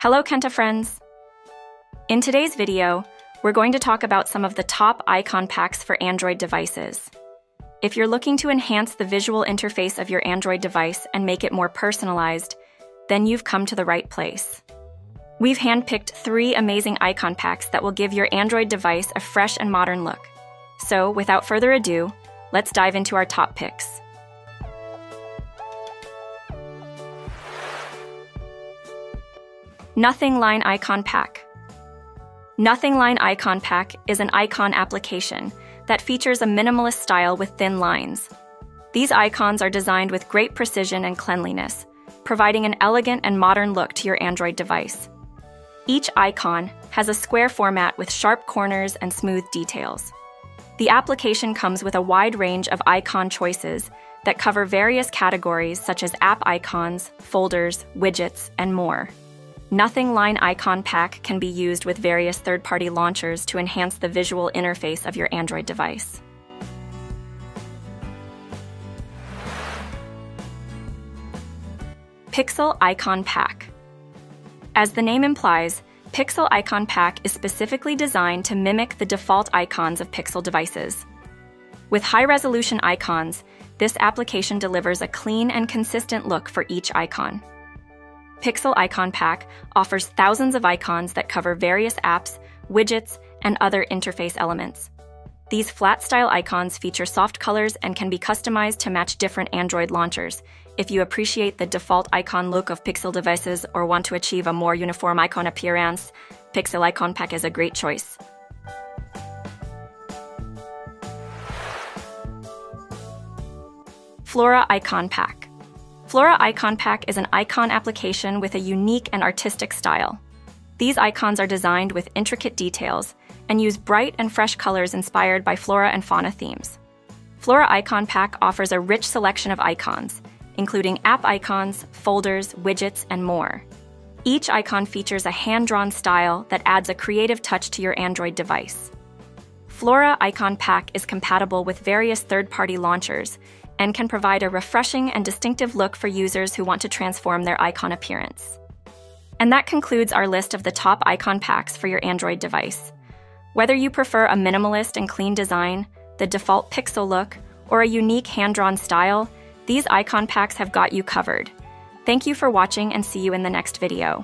Hello, Kenta friends! In today's video, we're going to talk about some of the top icon packs for Android devices. If you're looking to enhance the visual interface of your Android device and make it more personalized, then you've come to the right place. We've handpicked 3 amazing icon packs that will give your Android device a fresh and modern look. So, without further ado, let's dive into our top picks. Nothing Line Icon Pack. Nothing Line Icon Pack is an icon application that features a minimalist style with thin lines. These icons are designed with great precision and cleanliness, providing an elegant and modern look to your Android device. Each icon has a square format with sharp corners and smooth details. The application comes with a wide range of icon choices that cover various categories such as app icons, folders, widgets, and more. Nothing Line Icon Pack can be used with various third-party launchers to enhance the visual interface of your Android device. Pixel Icon Pack. As the name implies, Pixel Icon Pack is specifically designed to mimic the default icons of Pixel devices. With high-resolution icons, this application delivers a clean and consistent look for each icon. Pixel Icon Pack offers thousands of icons that cover various apps, widgets, and other interface elements. These flat-style icons feature soft colors and can be customized to match different Android launchers. If you appreciate the default icon look of Pixel devices or want to achieve a more uniform icon appearance, Pixel Icon Pack is a great choice. Flora Icon Pack. Flora Icon Pack is an icon application with a unique and artistic style. These icons are designed with intricate details and use bright and fresh colors inspired by flora and fauna themes. Flora Icon Pack offers a rich selection of icons, including app icons, folders, widgets, and more. Each icon features a hand-drawn style that adds a creative touch to your Android device. Flora Icon Pack is compatible with various third-party launchers and can provide a refreshing and distinctive look for users who want to transform their icon appearance. And that concludes our list of the top icon packs for your Android device. Whether you prefer a minimalist and clean design, the default pixel look, or a unique hand-drawn style, these icon packs have got you covered. Thank you for watching and see you in the next video.